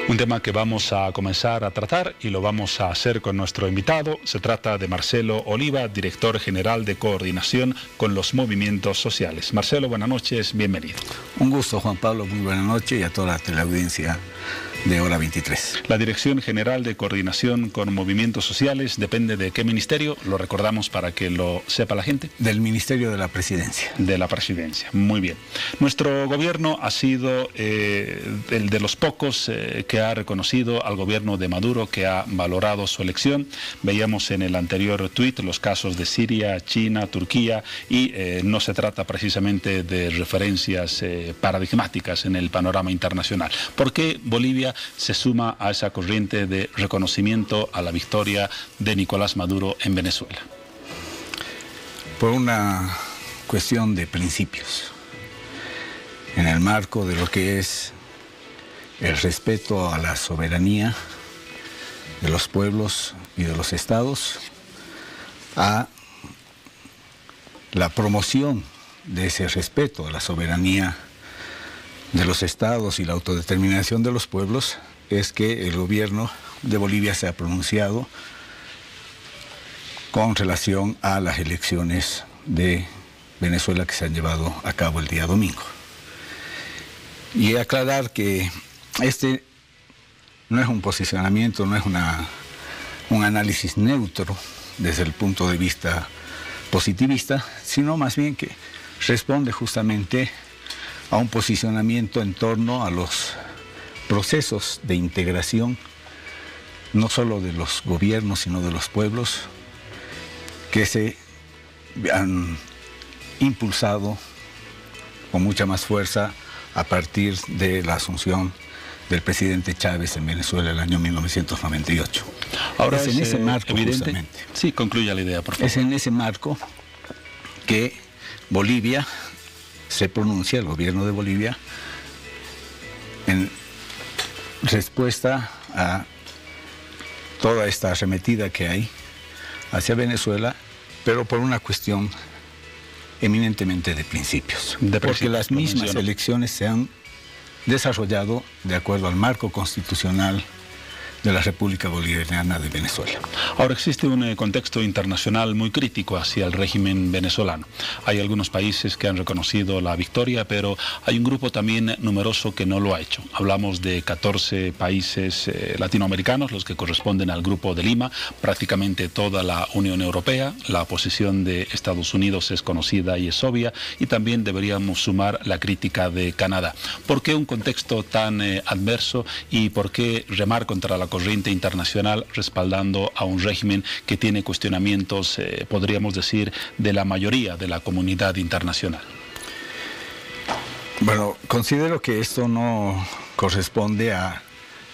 Un tema que vamos a comenzar a tratar y lo vamos a hacer con nuestro invitado. Se trata de Marcelo Oliva, director general de coordinación con los movimientos sociales. Marcelo, buenas noches, bienvenido. Un gusto, Juan Pablo, muy buenas noches y a toda la teleaudiencia de Hora 23. La Dirección General de Coordinación con Movimientos Sociales depende de qué ministerio, lo recordamos para que lo sepa la gente. Del Ministerio de la Presidencia. De la Presidencia, muy bien. Nuestro gobierno ha sido el de los pocos que ha reconocido al gobierno de Maduro, que ha valorado su elección. Veíamos en el anterior tuit los casos de Siria, China, Turquía y no se trata precisamente de referencias paradigmáticas en el panorama internacional. ¿Por qué Bolivia se suma a esa corriente de reconocimiento a la victoria de Nicolás Maduro en Venezuela? Por una cuestión de principios, en el marco de lo que es el respeto a la soberanía de los pueblos y de los estados, a la promoción de ese respeto a la soberanía de los estados y la autodeterminación de los pueblos, es que el gobierno de Bolivia se ha pronunciado con relación a las elecciones de Venezuela que se han llevado a cabo el día domingo. Y aclarar que este no es un posicionamiento, no es un análisis neutro desde el punto de vista positivista, sino más bien que responde justamente a un posicionamiento en torno a los procesos de integración, no solo de los gobiernos, sino de los pueblos, que se han impulsado con mucha más fuerza a partir de la asunción del presidente Chávez en Venezuela el año 1998. Ahora es en ese marco, evidente, justamente. Sí, concluya la idea, por favor. Es en ese marco que Bolivia se pronuncia, el gobierno de Bolivia, en respuesta a toda esta arremetida que hay hacia Venezuela, pero por una cuestión eminentemente de principios. Porque las mismas elecciones se han desarrollado de acuerdo al marco constitucional de la República Bolivariana de Venezuela. Ahora existe un contexto internacional muy crítico hacia el régimen venezolano. Hay algunos países que han reconocido la victoria, pero hay un grupo también numeroso que no lo ha hecho. Hablamos de 14 países latinoamericanos, los que corresponden al Grupo de Lima, prácticamente toda la Unión Europea. La posición de Estados Unidos es conocida y es obvia, y también deberíamos sumar la crítica de Canadá. ¿Por qué un contexto tan adverso y por qué remar contra la corriente internacional respaldando a un régimen que tiene cuestionamientos, podríamos decir, de la mayoría de la comunidad internacional? Bueno, considero que esto no corresponde a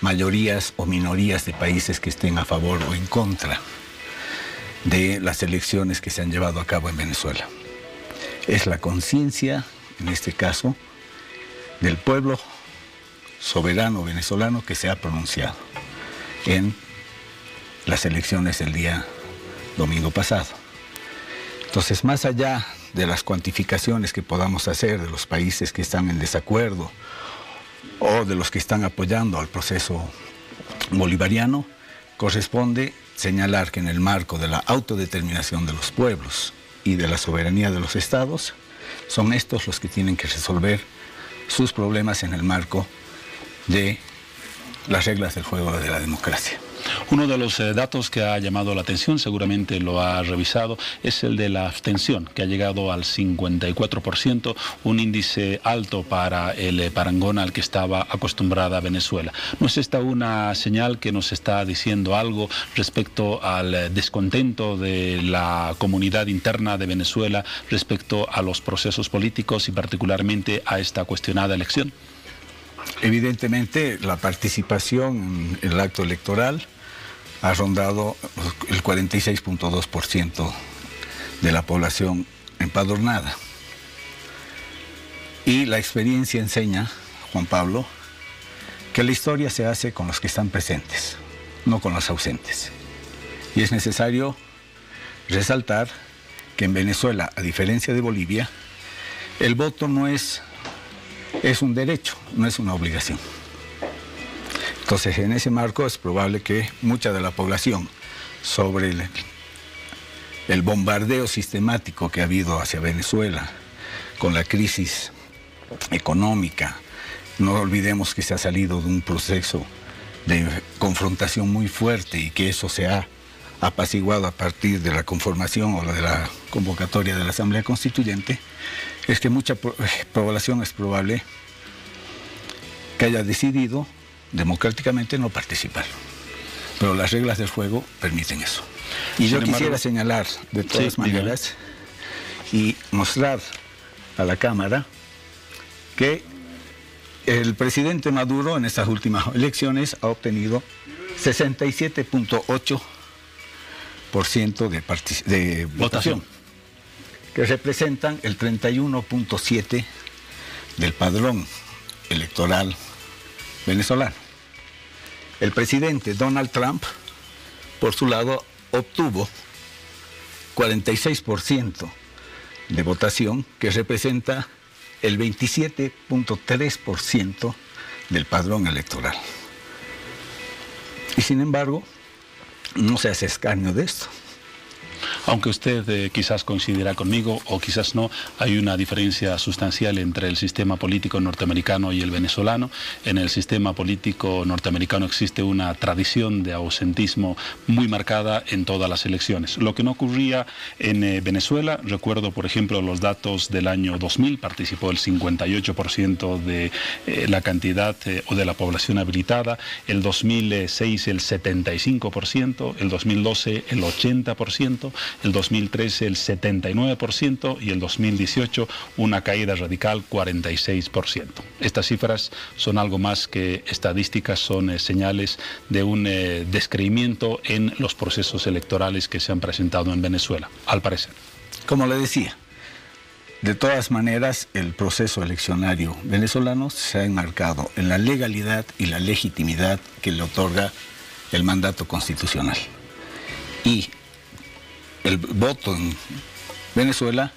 mayorías o minorías de países que estén a favor o en contra de las elecciones que se han llevado a cabo en Venezuela. Es la conciencia, en este caso, del pueblo soberano venezolano que se ha pronunciado en las elecciones del día domingo pasado. Entonces, más allá de las cuantificaciones que podamos hacer de los países que están en desacuerdo o de los que están apoyando al proceso bolivariano, corresponde señalar que en el marco de la autodeterminación de los pueblos y de la soberanía de los estados, son estos los que tienen que resolver sus problemas en el marco de las reglas del juego de la democracia. Uno de los datos que ha llamado la atención, seguramente lo ha revisado, es el de la abstención, que ha llegado al 54%, un índice alto para el parangón al que estaba acostumbrada Venezuela. ¿No es esta una señal que nos está diciendo algo respecto al descontento de la comunidad interna de Venezuela respecto a los procesos políticos y particularmente a esta cuestionada elección? Evidentemente, la participación en el acto electoral ha rondado el 46.2% de la población empadronada. Y la experiencia enseña, Juan Pablo, que la historia se hace con los que están presentes, no con los ausentes. Y es necesario resaltar que en Venezuela, a diferencia de Bolivia, el voto no es un derecho, no es una obligación. Entonces, en ese marco es probable que mucha de la población, sobre el bombardeo sistemático que ha habido hacia Venezuela, con la crisis económica, no olvidemos que se ha salido de un proceso de confrontación muy fuerte y que eso se ha apaciguado a partir de la conformación o de la convocatoria de la Asamblea Constituyente, es que mucha población es probable que haya decidido democráticamente no participar. Pero las reglas del juego permiten eso. Y yo quisiera señalar de todas maneras y mostrar a la Cámara que el presidente Maduro en estas últimas elecciones ha obtenido 67.8% de votación, que representan el 31.7% del padrón electoral venezolano. El presidente Donald Trump, por su lado, obtuvo 46% de votación, que representa el 27.3% del padrón electoral. Y sin embargo, no se hace escarnio de esto. Aunque usted quizás coincidirá conmigo o quizás no, hay una diferencia sustancial entre el sistema político norteamericano y el venezolano. En el sistema político norteamericano existe una tradición de ausentismo muy marcada en todas las elecciones. Lo que no ocurría en Venezuela, recuerdo por ejemplo los datos del año 2000, participó el 58% de la cantidad o de la población habilitada, el 2006 el 75%, el 2012 el 80%, el 2013 el 79% y el 2018 una caída radical 46%. Estas cifras son algo más que estadísticas, son señales de un descreimiento en los procesos electorales que se han presentado en Venezuela, al parecer. Como le decía, de todas maneras el proceso eleccionario venezolano se ha enmarcado en la legalidad y la legitimidad que le otorga el mandato constitucional. Y el voto en Venezuela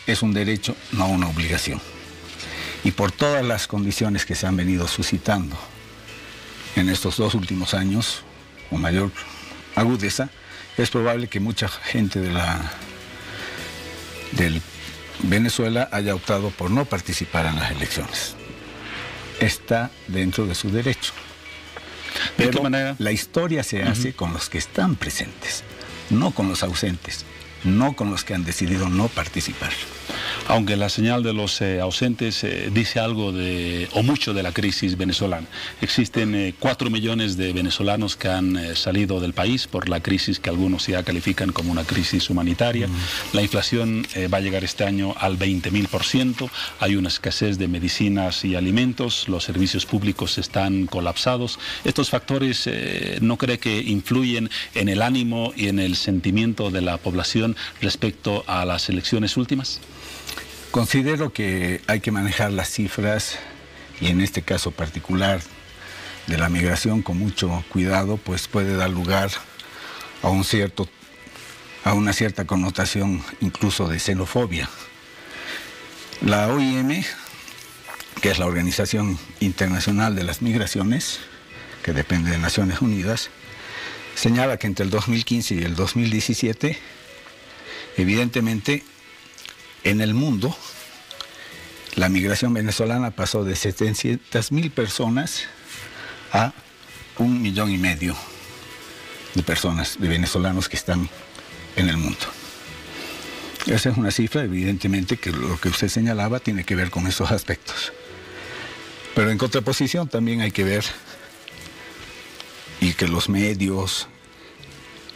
es un derecho, no una obligación. Y por todas las condiciones que se han venido suscitando en estos 2 últimos años, con mayor agudeza, es probable que mucha gente del Venezuela haya optado por no participar en las elecciones. Está dentro de su derecho. Pero ¿de qué manera? La historia se hace con los que están presentes, no con los ausentes, no con los que han decidido no participar. Aunque la señal de los ausentes dice algo o mucho de la crisis venezolana. Existen 4 millones de venezolanos que han salido del país por la crisis que algunos ya califican como una crisis humanitaria. La inflación va a llegar este año al 20.000%. Hay una escasez de medicinas y alimentos. Los servicios públicos están colapsados. Estos factores ¿no cree que influyen en el ánimo y en el sentimiento de la población respecto a las elecciones últimas? Considero que hay que manejar las cifras, y en este caso particular de la migración, con mucho cuidado, pues puede dar lugar a una cierta connotación incluso de xenofobia. La OIM, que es la Organización Internacional de las Migraciones, que depende de Naciones Unidas, señala que entre el 2015 y el 2017, evidentemente, en el mundo, la migración venezolana pasó de 700.000 personas a 1,5 millones de personas, de venezolanos que están en el mundo. Esa es una cifra, evidentemente, que lo que usted señalaba tiene que ver con esos aspectos. Pero en contraposición también hay que ver, y que los medios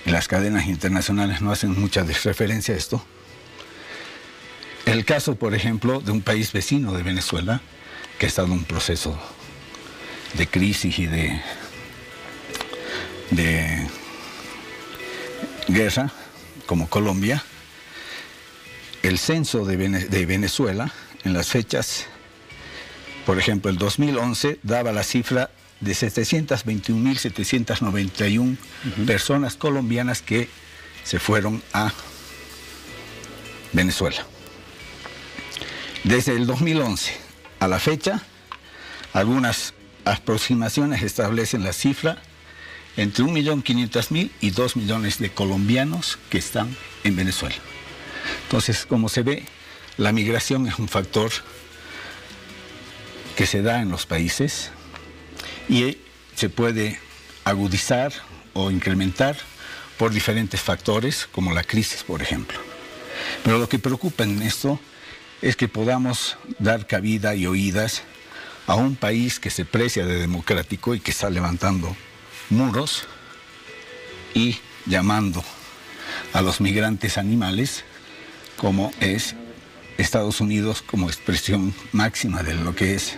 y las cadenas internacionales no hacen mucha referencia a esto, el caso, por ejemplo, de un país vecino de Venezuela, que ha estado en un proceso de crisis y de guerra, como Colombia. El censo de Venezuela, en las fechas, por ejemplo, el 2011 daba la cifra de 721.791 personas colombianas que se fueron a Venezuela. Desde el 2011 a la fecha, algunas aproximaciones establecen la cifra entre 1.500.000 y 2 millones de colombianos que están en Venezuela. Entonces, como se ve, la migración es un factor que se da en los países y se puede agudizar o incrementar por diferentes factores, como la crisis, por ejemplo. Pero lo que preocupa en esto es que podamos dar cabida y oídas a un país que se precia de democrático y que está levantando muros y llamando a los migrantes animales, como es Estados Unidos como expresión máxima de lo que es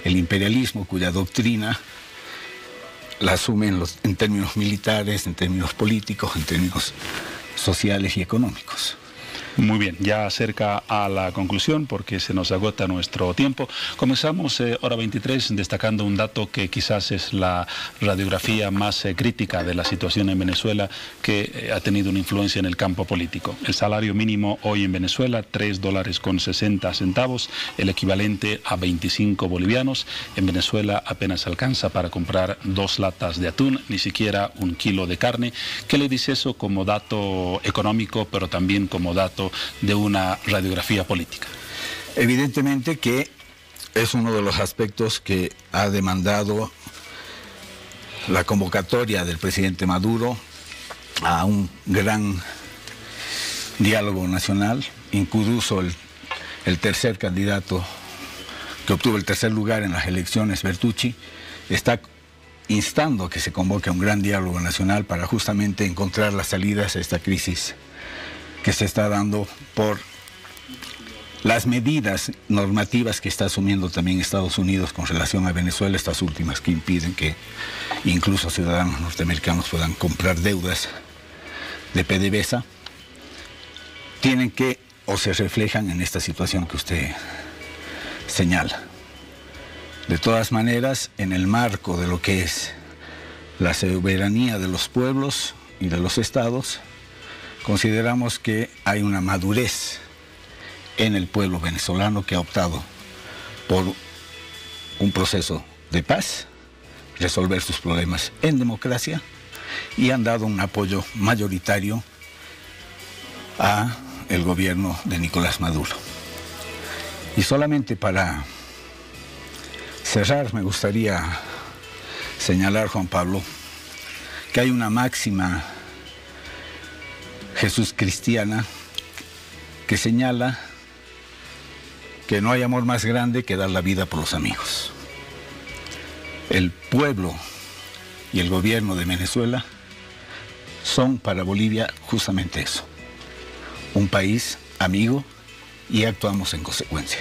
el imperialismo, cuya doctrina la asumen en términos militares, en términos políticos, en términos sociales y económicos. Muy bien, ya acerca a la conclusión porque se nos agota nuestro tiempo. Comenzamos hora 23 destacando un dato que quizás es la radiografía más crítica de la situación en Venezuela, que ha tenido una influencia en el campo político. El salario mínimo hoy en Venezuela, $3.60, el equivalente a 25 bolivianos. En Venezuela apenas alcanza para comprar 2 latas de atún, ni siquiera 1 kilo de carne. ¿Qué le dice eso como dato económico, pero también como dato de una radiografía política? Evidentemente que es uno de los aspectos que ha demandado la convocatoria del presidente Maduro a un gran diálogo nacional. Incluso el tercer candidato que obtuvo el tercer lugar en las elecciones, Bertucci, está instando a que se convoque a un gran diálogo nacional para justamente encontrar las salidas a esta crisis que se está dando por las medidas normativas que está asumiendo también Estados Unidos con relación a Venezuela, estas últimas que impiden que incluso ciudadanos norteamericanos puedan comprar deudas de PDVSA, tienen que o se reflejan en esta situación que usted señala. De todas maneras, en el marco de lo que es la soberanía de los pueblos y de los estados, consideramos que hay una madurez en el pueblo venezolano que ha optado por un proceso de paz, resolver sus problemas en democracia, y han dado un apoyo mayoritario a el gobierno de Nicolás Maduro. Y solamente para cerrar me gustaría señalar, Juan Pablo, que hay una máxima Jesús cristiana que señala que no hay amor más grande que dar la vida por los amigos. El pueblo y el gobierno de Venezuela son para Bolivia justamente eso, un país amigo, y actuamos en consecuencia.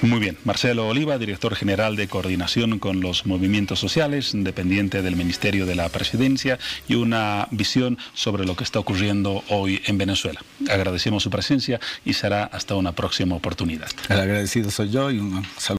Muy bien. Marcelo Oliva, director general de Coordinación con los Movimientos Sociales, dependiente del Ministerio de la Presidencia, y una visión sobre lo que está ocurriendo hoy en Venezuela. Agradecemos su presencia y será hasta una próxima oportunidad. El agradecido soy yo y un saludo.